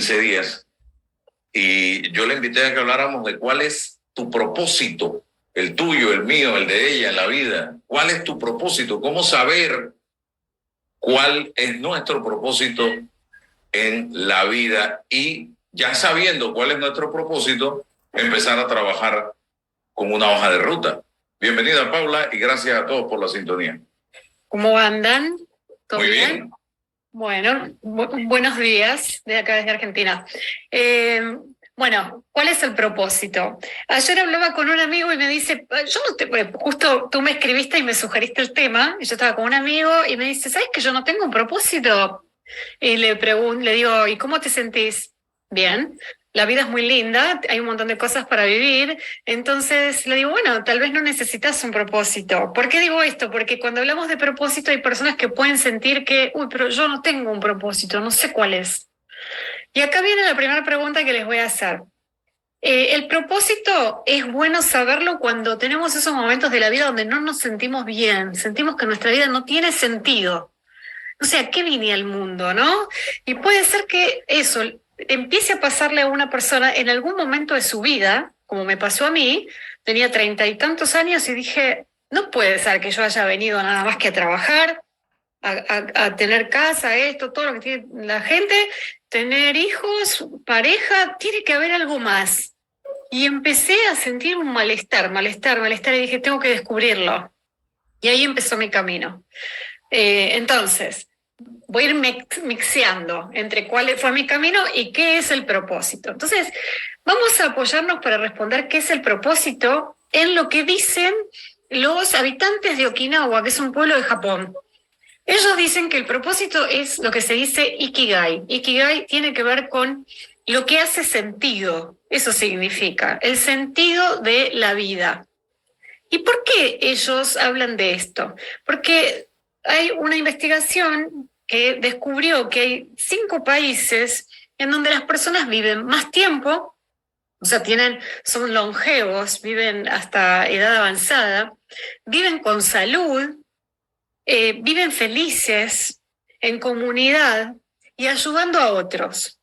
15 días y yo le invité a que habláramos de cuál es tu propósito, el tuyo, el mío, el de ella en la vida. ¿Cuál es tu propósito? ¿Cómo saber cuál es nuestro propósito en la vida? Y ya sabiendo cuál es nuestro propósito, empezar a trabajar con una hoja de ruta. Bienvenida, Paula, y gracias a todos por la sintonía. ¿Cómo andan? ¿Todo Muy bien. Bueno, buenos días de acá desde Argentina. Bueno, ¿cuál es el propósito? Ayer hablaba con un amigo y me dice, yo no te, justo tú me escribiste y me sugeriste el tema, y yo estaba con un amigo y me dice, ¿sabes que yo no tengo un propósito? Y le digo, ¿y cómo te sentís? Bien. La vida es muy linda, hay un montón de cosas para vivir, entonces le digo, bueno, tal vez no necesitas un propósito. ¿Por qué digo esto? Porque cuando hablamos de propósito hay personas que pueden sentir que, uy, pero yo no tengo un propósito, no sé cuál es. Y acá viene la primera pregunta que les voy a hacer. El propósito es bueno saberlo cuando tenemos esos momentos de la vida donde no nos sentimos bien, sentimos que nuestra vida no tiene sentido. O sea, ¿qué vine al mundo, no? Y puede ser que eso empiece a pasarle a una persona en algún momento de su vida, como me pasó a mí, tenía 30 y tantos años y dije, no puede ser que yo haya venido nada más que a trabajar, a tener casa, esto, todo lo que tiene la gente, tener hijos, pareja, tiene que haber algo más. Y empecé a sentir un malestar, y dije, tengo que descubrirlo. Y ahí empezó mi camino. Entonces, voy a ir mixeando entre cuál fue mi camino y qué es el propósito. Entonces, vamos a apoyarnos para responder qué es el propósito en lo que dicen los habitantes de Okinawa, que es un pueblo de Japón. Ellos dicen que el propósito es lo que se dice Ikigai. Ikigai tiene que ver con lo que hace sentido. Eso significa el sentido de la vida. ¿Y por qué ellos hablan de esto? Porque hay una investigación que descubrió que hay 5 países en donde las personas viven más tiempo, o sea, son longevos, viven hasta edad avanzada, viven con salud, viven felices, en comunidad y ayudando a otros.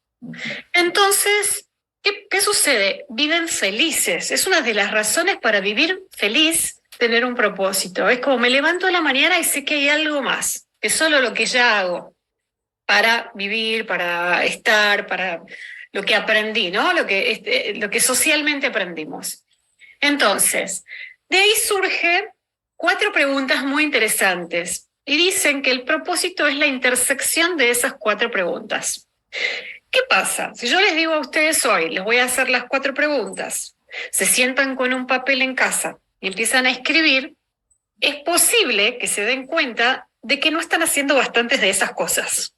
Entonces, ¿qué sucede? Viven felices. Es una de las razones para vivir feliz, tener un propósito. Es como me levanto a la mañana y sé que hay algo más, que solo lo que ya hago para vivir, para estar, para lo que aprendí, ¿no? Lo que socialmente aprendimos. Entonces, de ahí surge 4 preguntas muy interesantes y dicen que el propósito es la intersección de esas 4 preguntas. ¿Qué pasa? Si yo les digo a ustedes hoy, les voy a hacer las 4 preguntas, se sientan con un papel en casa y empiezan a escribir, es posible que se den cuenta de que no están haciendo bastantes de esas cosas.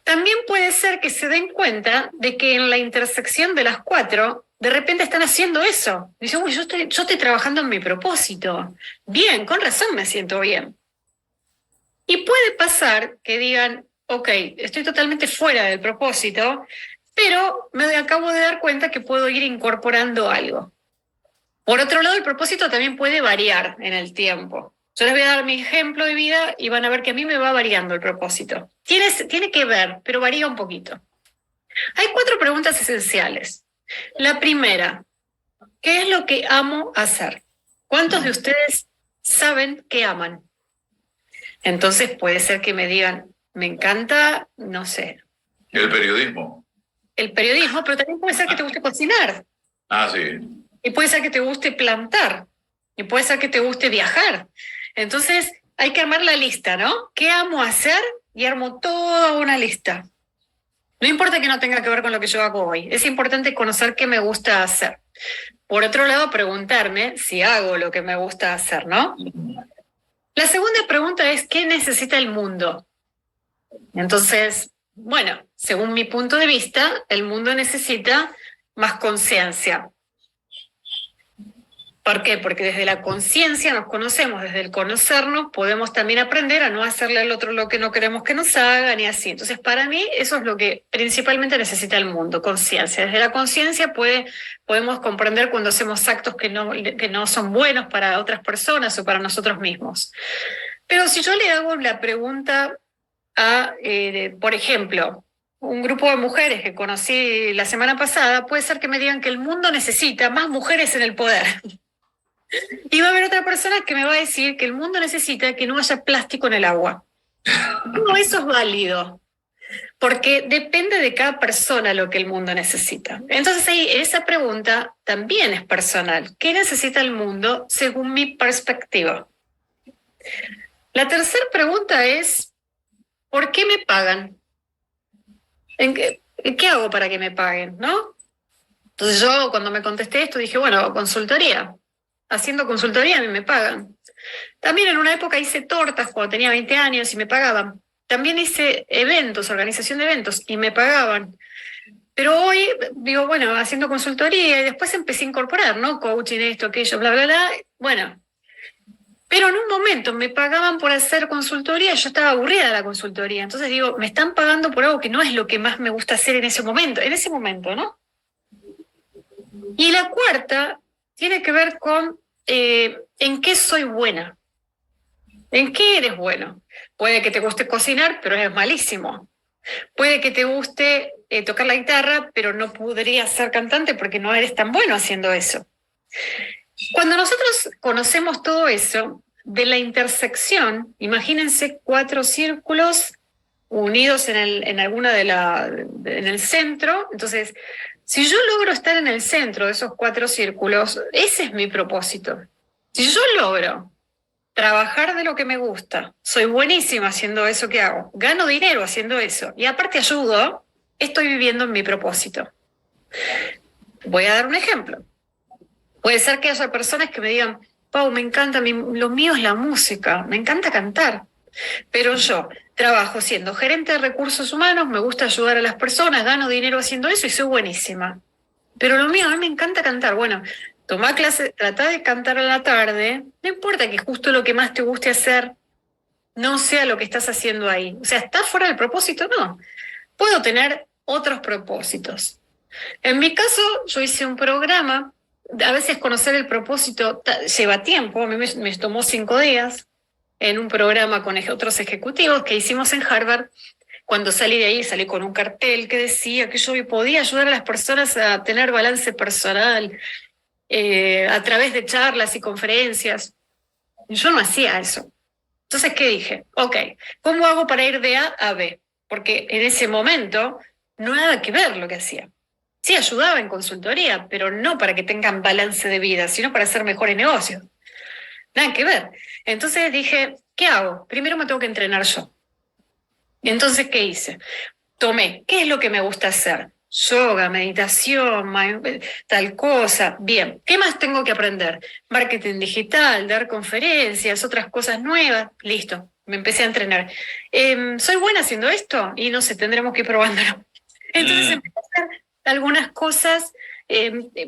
También puede ser que se den cuenta de que en la intersección de las 4, de repente están haciendo eso. Dicen, uy, yo estoy trabajando en mi propósito. Bien, con razón me siento bien. Y puede pasar que digan, ok, estoy totalmente fuera del propósito, pero me acabo de dar cuenta que puedo ir incorporando algo. Por otro lado, el propósito también puede variar en el tiempo. Yo les voy a dar mi ejemplo de vida y van a ver que a mí me va variando el propósito. Tiene que ver, pero varía un poquito. Hay 4 preguntas esenciales. La primera, ¿qué es lo que amo hacer? ¿Cuántos de ustedes saben que aman? Entonces puede ser que me digan, me encanta, no sé. El periodismo. El periodismo, pero también puede ser que te guste cocinar. Sí. Y puede ser que te guste plantar. Y puede ser que te guste viajar. Entonces hay que armar la lista, ¿no? ¿Qué amo hacer? Y armo toda una lista. No importa que no tenga que ver con lo que yo hago hoy. Es importante conocer qué me gusta hacer. Por otro lado, preguntarme si hago lo que me gusta hacer, ¿no? La segunda pregunta es, ¿qué necesita el mundo? Entonces, bueno, según mi punto de vista, el mundo necesita más conciencia. ¿Por qué? Porque desde la conciencia nos conocemos, desde el conocernos podemos también aprender a no hacerle al otro lo que no queremos que nos hagan y así. Entonces, para mí, eso es lo que principalmente necesita el mundo, conciencia. Desde la conciencia podemos comprender cuando hacemos actos que no son buenos para otras personas o para nosotros mismos. Pero si yo le hago la pregunta por ejemplo, un grupo de mujeres que conocí la semana pasada, puede ser que me digan que el mundo necesita más mujeres en el poder. Y va a haber otra persona que me va a decir que el mundo necesita que no haya plástico en el agua. No, eso es válido, porque depende de cada persona lo que el mundo necesita. Entonces ahí esa pregunta también es personal. ¿Qué necesita el mundo según mi perspectiva? La tercera pregunta es, ¿por qué me pagan? ¿Qué hago para que me paguen? ¿No? Entonces yo cuando me contesté esto dije, bueno, consultoría. Haciendo consultoría a mí me pagan. También en una época hice tortas cuando tenía 20 años y me pagaban. También hice eventos, organización de eventos y me pagaban. Pero hoy digo, bueno, haciendo consultoría y después empecé a incorporar, ¿no? Coaching, esto, aquello, bla, bla, bla. Bueno, pero en un momento me pagaban por hacer consultoría, yo estaba aburrida de la consultoría. Entonces digo, me están pagando por algo que no es lo que más me gusta hacer en ese momento, ¿no? Y la cuarta tiene que ver con en qué soy buena. ¿En qué eres bueno? Puede que te guste cocinar, pero eres malísimo. Puede que te guste tocar la guitarra, pero no podrías ser cantante porque no eres tan bueno haciendo eso. Cuando nosotros conocemos todo eso, de la intersección, imagínense 4 círculos unidos en alguna en el centro. Entonces, si yo logro estar en el centro de esos 4 círculos, ese es mi propósito. Si yo logro trabajar de lo que me gusta, soy buenísima haciendo eso que hago, gano dinero haciendo eso y aparte ayudo, estoy viviendo en mi propósito. Voy a dar un ejemplo. Puede ser que haya personas que me digan, Pau, me encanta, lo mío es la música, me encanta cantar, pero yo trabajo siendo gerente de recursos humanos, me gusta ayudar a las personas, gano dinero haciendo eso y soy buenísima. Pero lo mío, a mí me encanta cantar. Bueno, tomá clase, tratá de cantar a la tarde, no importa que justo lo que más te guste hacer no sea lo que estás haciendo ahí. O sea, ¿estás fuera del propósito? No. Puedo tener otros propósitos. En mi caso, yo hice un programa, a veces conocer el propósito lleva tiempo, a mí me tomó 5 días en un programa con otros ejecutivos que hicimos en Harvard. Cuando salí de ahí, salí con un cartel que decía que yo podía ayudar a las personas a tener balance personal a través de charlas y conferencias. Yo no hacía eso. Entonces, ¿qué dije? Ok, ¿cómo hago para ir de A a B? Porque en ese momento no había nada que ver lo que hacía. Sí, ayudaba en consultoría, pero no para que tengan balance de vida, sino para hacer mejores negocios. Nada que ver. Entonces dije, ¿qué hago? Primero me tengo que entrenar yo. Entonces, ¿qué hice? Tomé, ¿qué es lo que me gusta hacer? Yoga, meditación, tal cosa. Bien, ¿qué más tengo que aprender? Marketing digital, dar conferencias, otras cosas nuevas. Listo, me empecé a entrenar. ¿Soy buena haciendo esto? Y no sé, tendremos que ir probándolo. Entonces empecé a hacer algunas cosas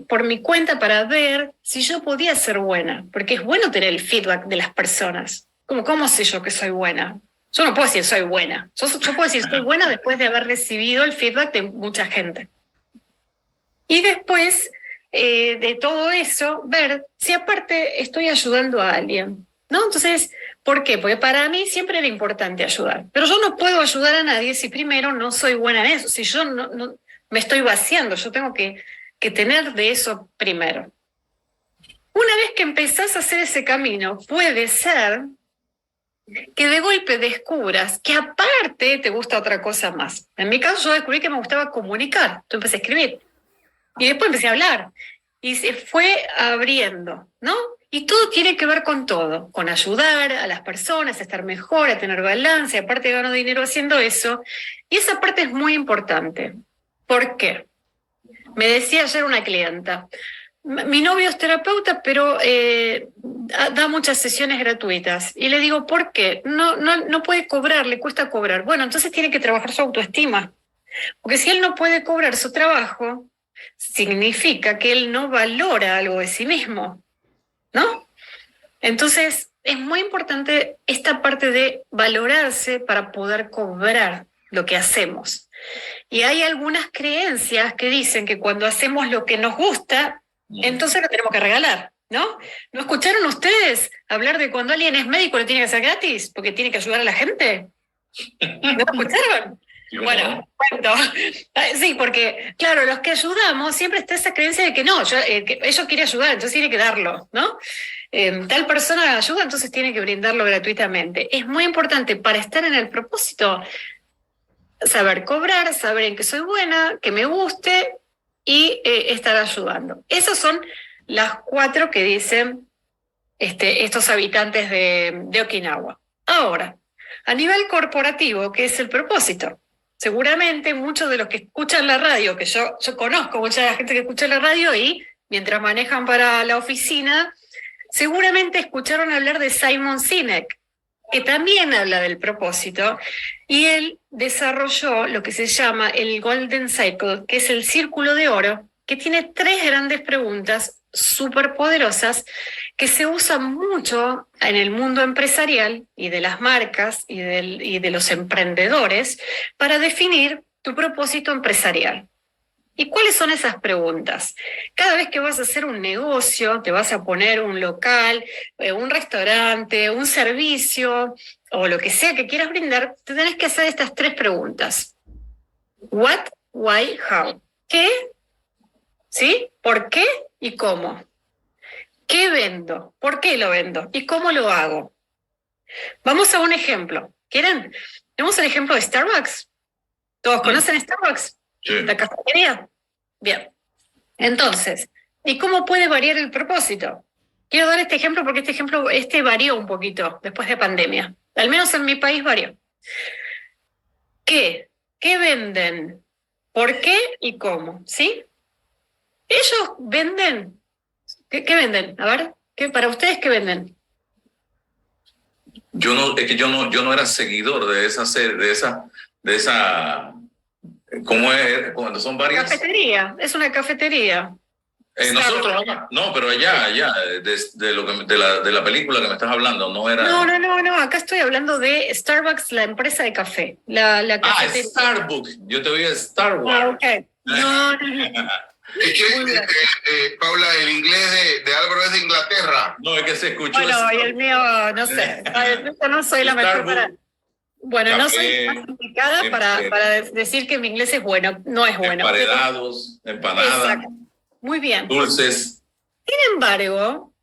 por mi cuenta para ver si yo podía ser buena, porque es bueno tener el feedback de las personas. ¿Cómo sé yo que soy buena? Yo no puedo decir soy buena. Yo puedo decir soy buena después de haber recibido el feedback de mucha gente. Y después de todo eso, ver si aparte estoy ayudando a alguien, ¿no? Entonces, ¿por qué? Porque para mí siempre era importante ayudar. Pero yo no puedo ayudar a nadie si primero no soy buena en eso. Si yo no me estoy vaciando, yo tengo que tener de eso primero. Una vez que empezás a hacer ese camino, puede ser que de golpe descubras que aparte te gusta otra cosa más. En mi caso yo descubrí que me gustaba comunicar, entonces empecé a escribir y después empecé a hablar y se fue abriendo, ¿no? Y todo tiene que ver con todo, con ayudar a las personas a estar mejor, a tener balance, aparte gano dinero haciendo eso y esa parte es muy importante. ¿Por qué? Me decía ayer una clienta, mi novio es terapeuta, pero da muchas sesiones gratuitas. Y le digo, ¿por qué? No puede cobrar, le cuesta cobrar. Bueno, entonces tiene que trabajar su autoestima. Porque si él no puede cobrar su trabajo, significa que él no valora algo de sí mismo, ¿no? Entonces, es muy importante esta parte de valorarse para poder cobrar lo que hacemos. Y hay algunas creencias que dicen que cuando hacemos lo que nos gusta, entonces lo tenemos que regalar, ¿no? ¿No escucharon ustedes hablar de cuando alguien es médico le tiene que hacer gratis porque tiene que ayudar a la gente? ¿No escucharon? Bueno, cuento. Sí, porque, claro, los que ayudamos siempre está esa creencia de que no, que ella quiere ayudar, entonces tiene que darlo, ¿no? Tal persona ayuda, entonces tiene que brindarlo gratuitamente. Es muy importante para estar en el propósito saber cobrar, saber en qué soy buena, que me guste y estar ayudando. Esas son las 4 que dicen estos habitantes de Okinawa. Ahora, a nivel corporativo, ¿qué es el propósito? Seguramente muchos de los que escuchan la radio, que yo conozco mucha gente que escucha la radio y mientras manejan para la oficina, seguramente escucharon hablar de Simon Sinek, que también habla del propósito, y él desarrolló lo que se llama el Golden Cycle, que es el círculo de oro, que tiene 3 grandes preguntas súper poderosas que se usan mucho en el mundo empresarial y de las marcas y de los emprendedores para definir tu propósito empresarial. ¿Y cuáles son esas preguntas? Cada vez que vas a hacer un negocio, te vas a poner un local, un restaurante, un servicio o lo que sea que quieras brindar, te tenés que hacer estas 3 preguntas. What, why, how. ¿Qué? ¿Sí? ¿Por qué y cómo? ¿Qué vendo? ¿Por qué lo vendo? ¿Y cómo lo hago? Vamos a un ejemplo. ¿Quieren? Tenemos el ejemplo de Starbucks. ¿Todos conocen Starbucks? Sí. ¿La cafetería? Bien. Entonces, ¿y cómo puede variar el propósito? Quiero dar este ejemplo porque este ejemplo varió un poquito después de pandemia. Al menos en mi país varió. ¿Qué? ¿Qué venden? ¿Por qué y cómo? ¿Sí? Ellos venden. ¿Qué venden? A ver, para ustedes qué venden? Yo no era seguidor de esa serie, de esa, ¿cómo es? Cuando son varias. Cafetería, es una cafetería. Nosotros, no, pero allá, de la película que me estás hablando, no era. No, acá estoy hablando de Starbucks, la empresa de café. La cafetería. Starbucks, yo te oí Starbucks. Ok. No. Es que, Paula, el inglés de Álvaro es de Inglaterra. No, es que se escuchó. Bueno, y el mío, no sé. Yo no soy la mejor para. Bueno, café, no soy más indicada para decir que mi inglés es bueno. No es bueno. Emparedados, empanadas. Exacto. Muy bien. Dulces.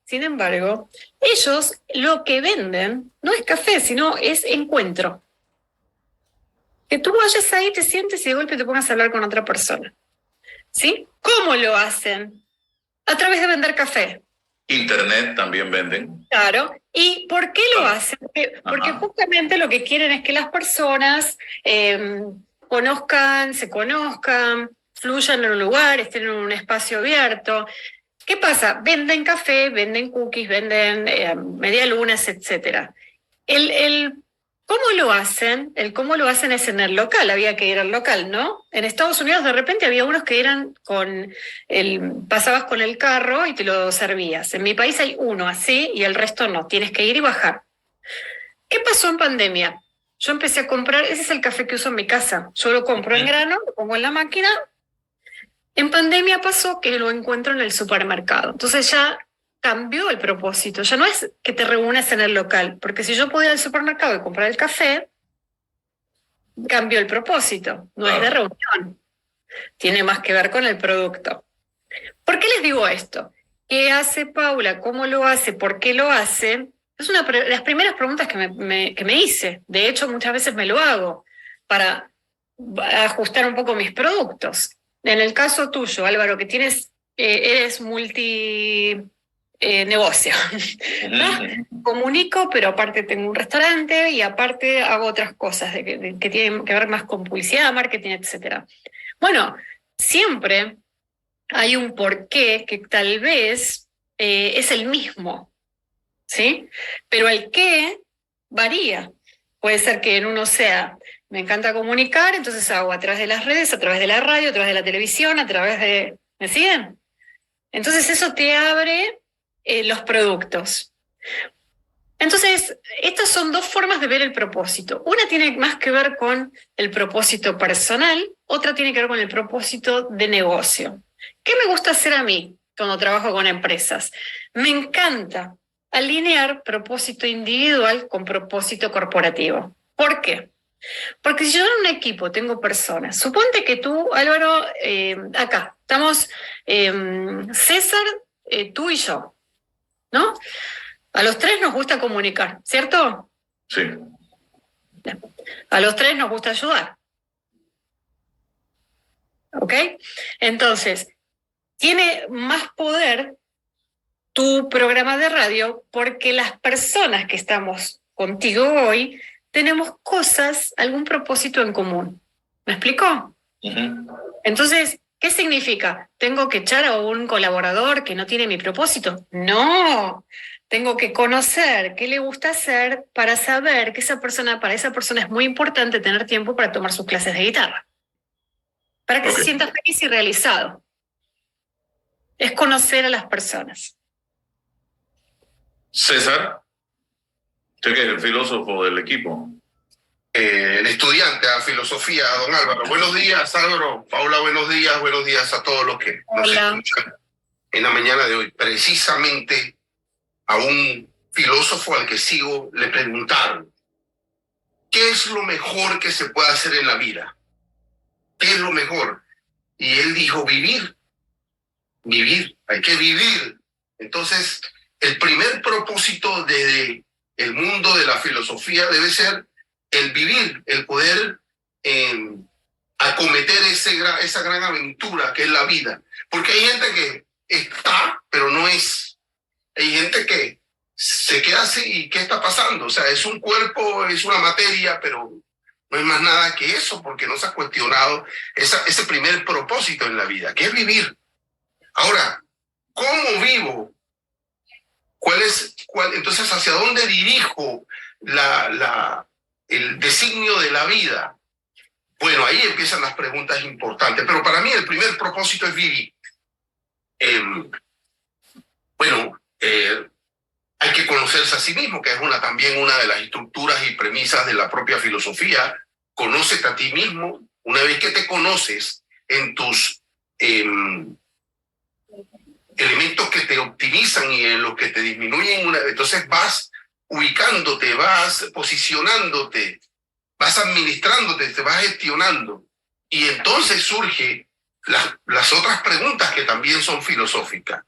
Sin embargo, ellos lo que venden no es café, sino es encuentro. Que tú vayas ahí, te sientes y de golpe te pongas a hablar con otra persona. ¿Sí? ¿Cómo lo hacen? A través de vender café. Internet también venden. Claro. ¿Y por qué lo hacen? Porque justamente lo que quieren es que las personas se conozcan, fluyan en un lugar, estén en un espacio abierto. ¿Qué pasa? Venden café, venden cookies, venden medialunas, etc. ¿Cómo lo hacen? El cómo lo hacen es en el local, había que ir al local, ¿no? En Estados Unidos de repente había unos que eran pasabas con el carro y te lo servías. En mi país hay uno así y el resto no, tienes que ir y bajar. ¿Qué pasó en pandemia? Yo empecé a comprar, ese es el café que uso en mi casa, yo lo compro en grano, lo pongo en la máquina. En pandemia pasó que lo encuentro en el supermercado, entonces ya cambió el propósito, ya no es que te reúnes en el local, porque si yo puedo ir al supermercado y comprar el café, cambió el propósito, no es de reunión, tiene más que ver con el producto. ¿Por qué les digo esto? ¿Qué hace Paula? ¿Cómo lo hace? ¿Por qué lo hace? Es una de las primeras preguntas que me hice, de hecho muchas veces me lo hago para ajustar un poco mis productos. En el caso tuyo, Álvaro, que eres negocio. ¿No? Comunico, pero aparte tengo un restaurante y aparte hago otras cosas que tienen que ver más con publicidad, marketing, etc. Bueno, siempre hay un porqué que tal vez es el mismo, ¿sí? Pero el qué varía. Puede ser que en uno sea, me encanta comunicar, entonces hago a través de las redes, a través de la radio, a través de la televisión, a través de... ¿Me siguen? Entonces eso te abre los productos. Entonces, estas son 2 formas de ver el propósito. Una tiene más que ver con el propósito personal, otra tiene que ver con el propósito de negocio. ¿Qué me gusta hacer a mí cuando trabajo con empresas? Me encanta alinear propósito individual con propósito corporativo. ¿Por qué? Porque si yo en un equipo tengo personas, suponte que tú, Álvaro, acá, estamos César, tú y yo, ¿no? A los tres nos gusta comunicar, ¿cierto? Sí. A los tres nos gusta ayudar. ¿Ok? Entonces, tiene más poder tu programa de radio porque las personas que estamos contigo hoy tenemos cosas, algún propósito en común. ¿Me explico? Entonces, ¿qué significa? ¿Tengo que echar a un colaborador que no tiene mi propósito? No. Tengo que conocer qué le gusta hacer para saber que para esa persona es muy importante tener tiempo para tomar sus clases de guitarra. Para que se sienta feliz y realizado. Es conocer a las personas. César, usted que es el filósofo del equipo. El estudiante a filosofía, don Álvaro. Buenos días, Álvaro. Paula, buenos días a todos los que nos escuchan en la mañana de hoy. Precisamente a un filósofo al que sigo le preguntaron, ¿qué es lo mejor que se puede hacer en la vida? ¿Qué es lo mejor? Y él dijo, vivir. Vivir, hay que vivir. Entonces, el primer propósito de el mundo de la filosofía debe ser el vivir, el poder acometer esa gran aventura que es la vida. Porque hay gente que está, pero no es. Hay gente que se queda así, ¿y qué está pasando? O sea, es un cuerpo, es una materia, pero no es más nada que eso, porque no se ha cuestionado ese primer propósito en la vida, que es vivir. Ahora, ¿cómo vivo? Entonces, ¿hacia dónde dirijo el designio de la vida? Bueno, ahí empiezan las preguntas importantes, pero para mí el primer propósito es vivir. Hay que conocerse a sí mismo, que es también una de las estructuras y premisas de la propia filosofía. Conócete a ti mismo. Una vez que te conoces en tus elementos que te optimizan y en los que te disminuyen, entonces vas ubicándote, vas posicionándote, vas administrándote, te vas gestionando. Y entonces surgen las otras preguntas que también son filosóficas.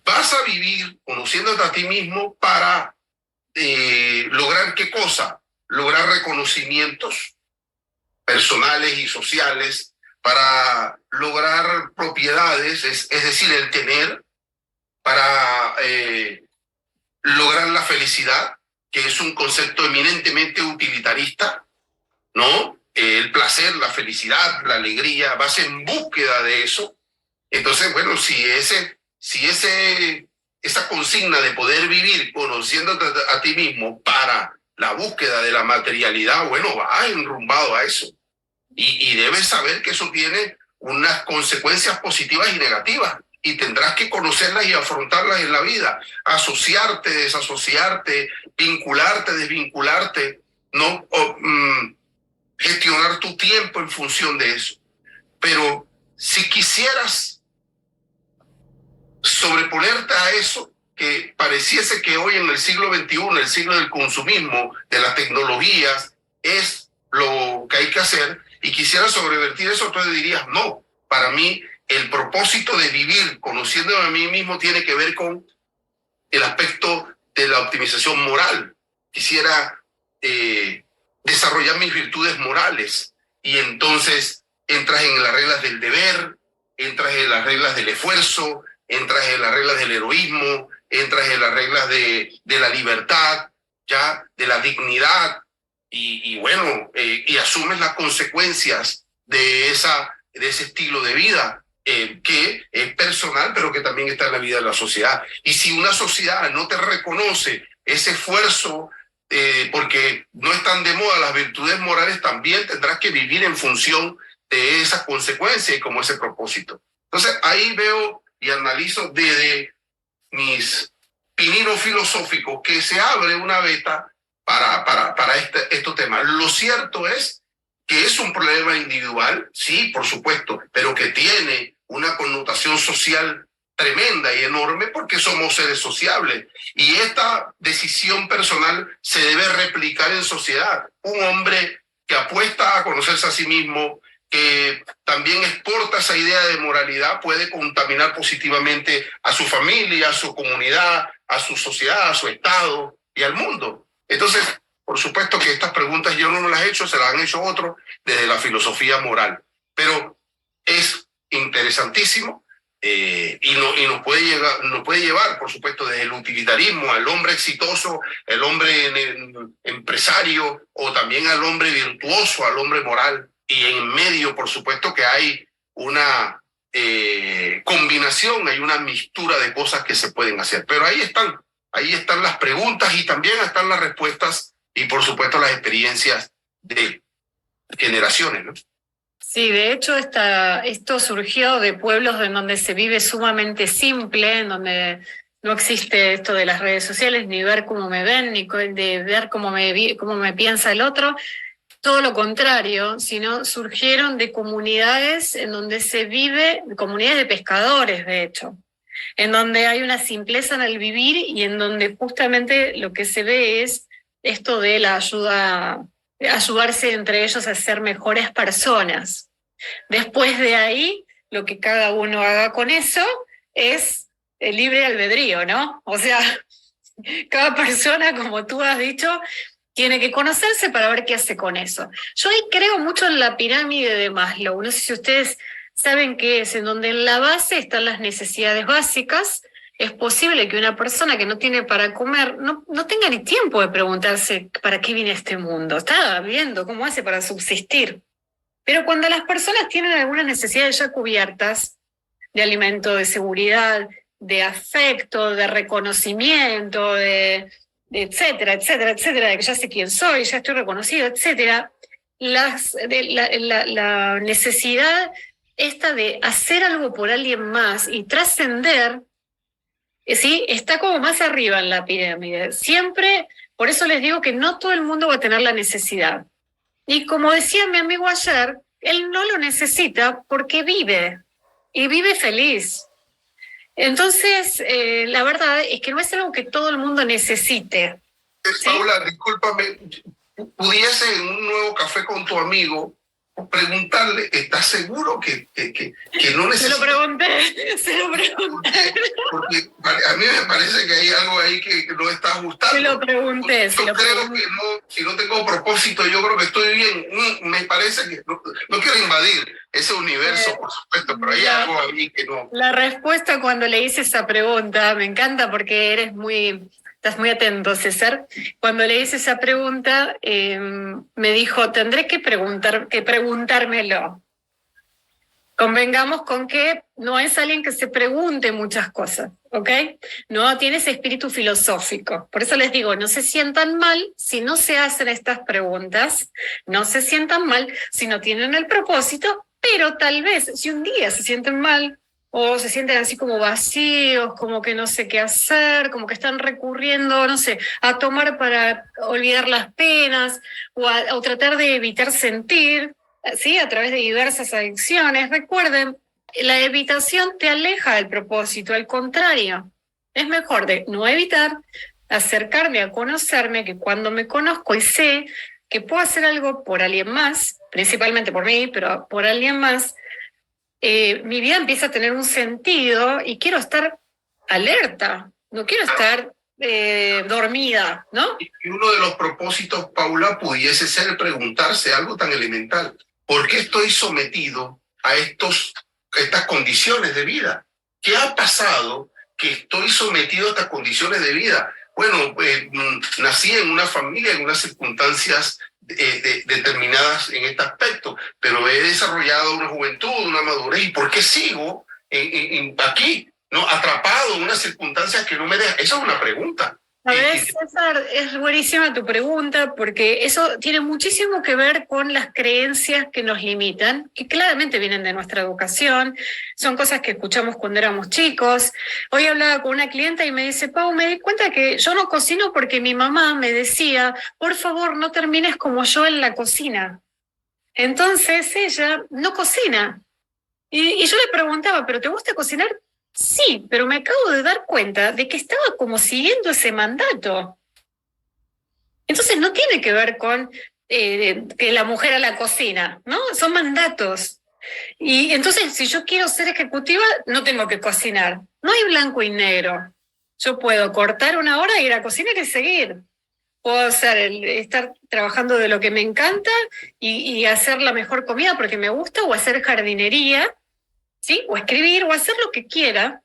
Vas a vivir conociéndote a ti mismo para lograr ¿qué cosa? Lograr reconocimientos personales y sociales, para lograr propiedades, es decir, el tener, para lograr la felicidad, que es un concepto eminentemente utilitarista, ¿no? El placer, la felicidad, la alegría, vas en búsqueda de eso. Entonces, bueno, si esa consigna de poder vivir conociéndote a ti mismo para la búsqueda de la materialidad, bueno, va enrumbado a eso. Y debes saber que eso tiene unas consecuencias positivas y negativas, y tendrás que conocerlas y afrontarlas en la vida, asociarte, desasociarte, vincularte, desvincularte, ¿no? Gestionar tu tiempo en función de eso. Pero si quisieras sobreponerte a eso, que pareciese que hoy en el siglo XXI, el siglo del consumismo, de las tecnologías, es lo que hay que hacer, y quisiera sobrevertir eso, entonces dirías, no, para mí el propósito de vivir conociéndome a mí mismo tiene que ver con el aspecto de la optimización moral. Quisiera desarrollar mis virtudes morales, y entonces entras en las reglas del deber, entras en las reglas del esfuerzo, entras en las reglas del heroísmo, entras en las reglas de la libertad, ya, de la dignidad, y asumes las consecuencias de ese estilo de vida que es personal, pero que también está en la vida de la sociedad. Y si una sociedad no te reconoce ese esfuerzo, porque no están de moda las virtudes morales, también tendrás que vivir en función de esas consecuencias y como ese propósito. Entonces ahí veo y analizo desde mis pininos filosóficos que se abre una veta para estos temas. Lo cierto es que es un problema individual, sí, por supuesto, pero que tiene una connotación social tremenda y enorme, porque somos seres sociables, y esta decisión personal se debe replicar en sociedad. Un hombre que apuesta a conocerse a sí mismo, que también exporta esa idea de moralidad, puede contaminar positivamente a su familia, a su comunidad, a su sociedad, a su estado y al mundo. Entonces, por supuesto que estas preguntas yo no me las he hecho, se las han hecho otros desde la filosofía moral. Pero es interesantísimo y nos puede llevar, por supuesto, desde el utilitarismo al hombre exitoso, el hombre empresario o también al hombre virtuoso, al hombre moral. Y en medio, por supuesto, que hay una combinación, hay una mixtura de cosas que se pueden hacer. Pero ahí están las preguntas y también están las respuestas y, por supuesto, las experiencias de generaciones, ¿no? Sí, de hecho esto surgió de pueblos en donde se vive sumamente simple, en donde no existe esto de las redes sociales, ni ver cómo me ven, ni de ver cómo me piensa el otro. Todo lo contrario, sino surgieron de comunidades en donde se vive, comunidades de pescadores, de hecho, en donde hay una simpleza en el vivir y en donde justamente lo que se ve es esto de la ayudarse entre ellos a ser mejores personas. Después de ahí, lo que cada uno haga con eso es el libre albedrío, ¿no? O sea, cada persona, como tú has dicho, tiene que conocerse para ver qué hace con eso. Yo ahí creo mucho en la pirámide de Maslow. No sé si ustedes saben qué es, en donde en la base están las necesidades básicas. Es posible que una persona que no tiene para comer no tenga ni tiempo de preguntarse para qué viene este mundo. Está viendo cómo hace para subsistir. Pero cuando las personas tienen algunas necesidades ya cubiertas, de alimento, de seguridad, de afecto, de reconocimiento, de etcétera, etcétera, etcétera, de que ya sé quién soy, ya estoy reconocido, etcétera, la necesidad esta de hacer algo por alguien más y trascender, ¿sí? Está como más arriba en la pirámide. Siempre, por eso les digo que no todo el mundo va a tener la necesidad. Y como decía mi amigo ayer, él no lo necesita porque vive, y vive feliz. Entonces, la verdad es que no es algo que todo el mundo necesite. ¿Sí? Paula, discúlpame, pudiese en un nuevo café con tu amigo preguntarle, ¿estás seguro que no necesita? Se lo pregunté. Porque a mí me parece que hay algo ahí que no está ajustando. Se lo pregunté. Yo creo que no, si no tengo propósito, yo creo que estoy bien. Me parece que no quiero invadir ese universo, por supuesto, pero hay algo ahí que no. La respuesta cuando le hice esa pregunta, me encanta porque estás muy atento, César. Cuando le hice esa pregunta, me dijo, tendré que preguntármelo. Convengamos con que no es alguien que se pregunte muchas cosas, ¿ok? No tiene ese espíritu filosófico. Por eso les digo, no se sientan mal si no se hacen estas preguntas, no se sientan mal si no tienen el propósito, pero tal vez si un día se sienten mal o se sienten así como vacíos, como que no sé qué hacer, como que están recurriendo, no sé, a tomar para olvidar las penas o tratar de evitar sentir, ¿sí? A través de diversas adicciones. Recuerden, la evitación te aleja del propósito, al contrario. Es mejor de no evitar, acercarme a conocerme, que cuando me conozco y sé que puedo hacer algo por alguien más, principalmente por mí, pero por alguien más, mi vida empieza a tener un sentido y quiero estar alerta, no quiero estar dormida, ¿no? Y uno de los propósitos, Paula, pudiese ser preguntarse algo tan elemental. ¿Por qué estoy sometido a estas condiciones de vida? ¿Qué ha pasado que estoy sometido a estas condiciones de vida? Bueno, nací en una familia, en unas circunstancias determinadas en este aspecto, pero he desarrollado una juventud, una madurez. ¿Y por qué sigo aquí, no, atrapado en unas circunstancias que no me dejan? Esa es una pregunta. ¿Sabes, César? Es buenísima tu pregunta porque eso tiene muchísimo que ver con las creencias que nos limitan, que claramente vienen de nuestra educación, son cosas que escuchamos cuando éramos chicos. Hoy hablaba con una clienta y me dice, Pau, me di cuenta que yo no cocino porque mi mamá me decía, por favor, no termines como yo en la cocina. Entonces ella no cocina. Y yo le preguntaba, ¿pero te gusta cocinar? Sí, pero me acabo de dar cuenta de que estaba como siguiendo ese mandato. Entonces no tiene que ver con que la mujer a la cocina, ¿no? Son mandatos. Y entonces, si yo quiero ser ejecutiva, no tengo que cocinar. No hay blanco y negro. Yo puedo cortar una hora, ir a cocinar y seguir. Puedo estar trabajando de lo que me encanta y hacer la mejor comida porque me gusta, o hacer jardinería, ¿sí? O escribir, o hacer lo que quiera,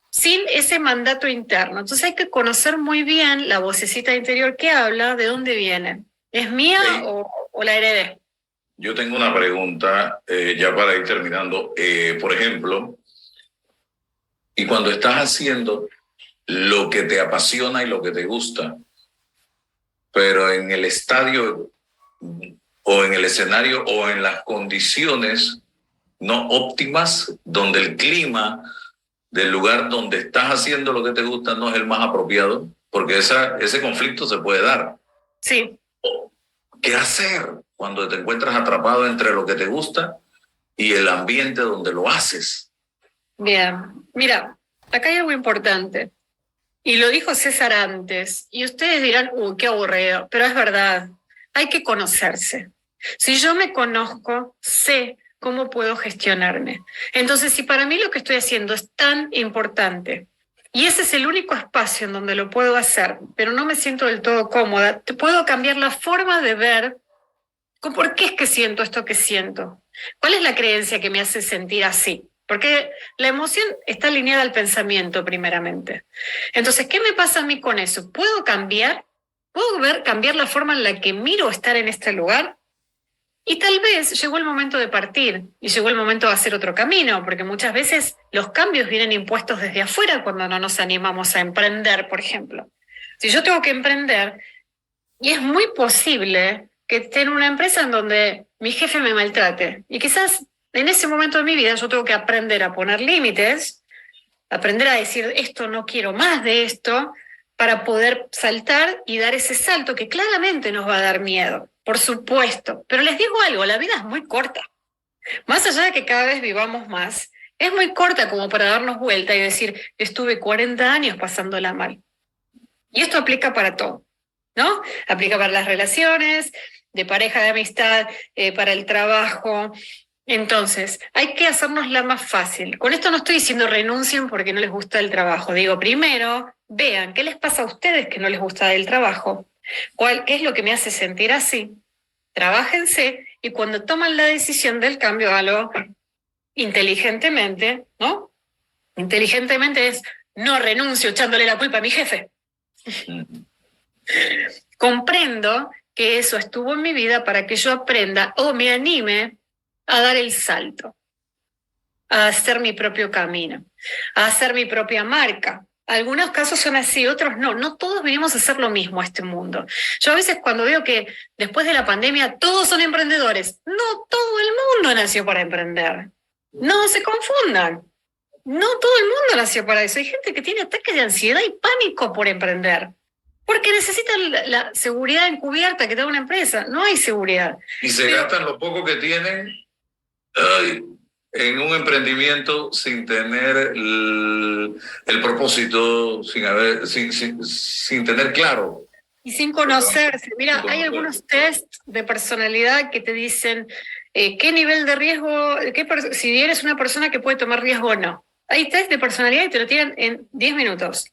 sin ese mandato interno. Entonces hay que conocer muy bien la vocecita interior que habla, de dónde viene. ¿Es mía Sí. o la heredé? Yo tengo una pregunta ya para ir terminando. Por ejemplo, y cuando estás haciendo lo que te apasiona y lo que te gusta, pero en el estadio o en el escenario o en las condiciones no óptimas, donde el clima del lugar donde estás haciendo lo que te gusta no es el más apropiado, porque ese conflicto se puede dar. Sí. ¿Qué hacer cuando te encuentras atrapado entre lo que te gusta y el ambiente donde lo haces? Bien. Mira, acá hay algo importante. Y lo dijo César antes. Y ustedes dirán, qué aburrido. Pero es verdad. Hay que conocerse. Si yo me conozco, sé cómo puedo gestionarme. Entonces, si para mí lo que estoy haciendo es tan importante, y ese es el único espacio en donde lo puedo hacer, pero no me siento del todo cómoda, te puedo cambiar la forma de ver por qué es que siento esto que siento. ¿Cuál es la creencia que me hace sentir así? Porque la emoción está alineada al pensamiento primeramente. Entonces, ¿qué me pasa a mí con eso? ¿Puedo cambiar? ¿Puedo cambiar la forma en la que miro estar en este lugar? Y tal vez llegó el momento de partir y llegó el momento de hacer otro camino, porque muchas veces los cambios vienen impuestos desde afuera cuando no nos animamos a emprender, por ejemplo. Si yo tengo que emprender, y es muy posible que esté en una empresa en donde mi jefe me maltrate, y quizás en ese momento de mi vida yo tengo que aprender a poner límites, aprender a decir esto no quiero más de esto, para poder saltar y dar ese salto que claramente nos va a dar miedo, por supuesto. Pero les digo algo, la vida es muy corta. Más allá de que cada vez vivamos más, es muy corta como para darnos vuelta y decir, estuve 40 años pasándola mal. Y esto aplica para todo, ¿no? Aplica para las relaciones, de pareja, de amistad, para el trabajo. Entonces, hay que hacernosla más fácil. Con esto no estoy diciendo renuncien porque no les gusta el trabajo. Digo, primero, vean qué les pasa a ustedes que no les gusta el trabajo. ¿Qué es lo que me hace sentir así? Trabájense y cuando toman la decisión del cambio, háganlo inteligentemente, ¿no? Inteligentemente es, no renuncio echándole la culpa a mi jefe. Comprendo que eso estuvo en mi vida para que yo aprenda o me anime a dar el salto, a hacer mi propio camino, a hacer mi propia marca. Algunos casos son así, otros no. No todos venimos a hacer lo mismo a este mundo. Yo a veces cuando veo que después de la pandemia todos son emprendedores, no todo el mundo nació para emprender. No se confundan. No todo el mundo nació para eso. Hay gente que tiene ataques de ansiedad y pánico por emprender. Porque necesitan la seguridad encubierta que te da una empresa. No hay seguridad. Y se gastan lo poco que tienen en un emprendimiento sin tener el propósito, sin tener claro. Y sin conocerse. Mira, hay algunos test de personalidad que te dicen qué nivel de riesgo, si eres una persona que puede tomar riesgo o no. Hay test de personalidad y te lo tiran en 10 minutos.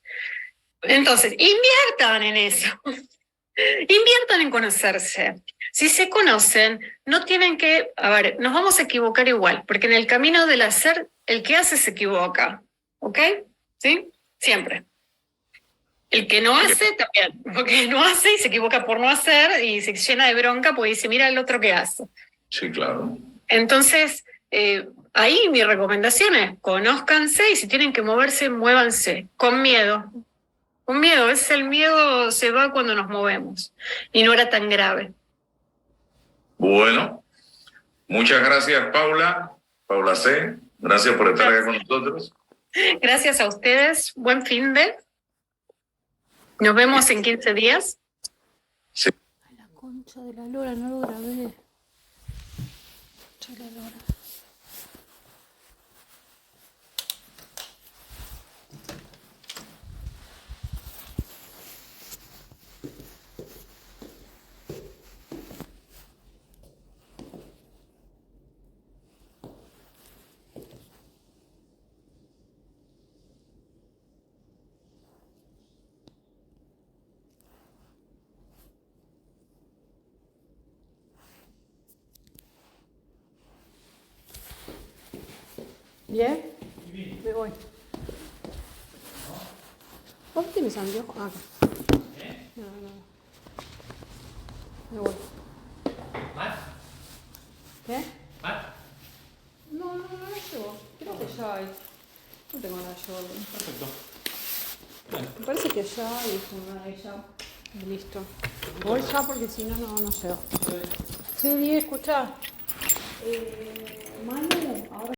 Entonces, inviertan en eso. Inviertan en conocerse. Si se conocen, no tienen que... A ver, nos vamos a equivocar igual, porque en el camino del hacer, el que hace se equivoca. ¿Ok? ¿Sí? Siempre. El que no hace también, porque no hace y se equivoca por no hacer y se llena de bronca porque dice, mira el otro que hace. Sí, claro. Entonces, ahí mi recomendación es, conózcanse y si tienen que moverse, muévanse, con miedo. Con miedo, a veces el miedo se va cuando nos movemos y no era tan grave. Bueno, muchas gracias, Paula C. Gracias por estar acá con nosotros. Gracias a ustedes, buen fin de. Nos vemos en 15 días. Sí. Ay, la concha de la lora, no lo grabé. Concha de la lora. ¿Bien? Me voy. ¿Vos tienes anteojos? Ah, acá. No, no. Me voy. ¿Qué? No llevo. Creo que ya hay. No tengo nada yo. Perfecto. Me parece que ya hay una de ella. Listo. Voy ya porque si no, no llego. Sí, escuchá. Manu, ahora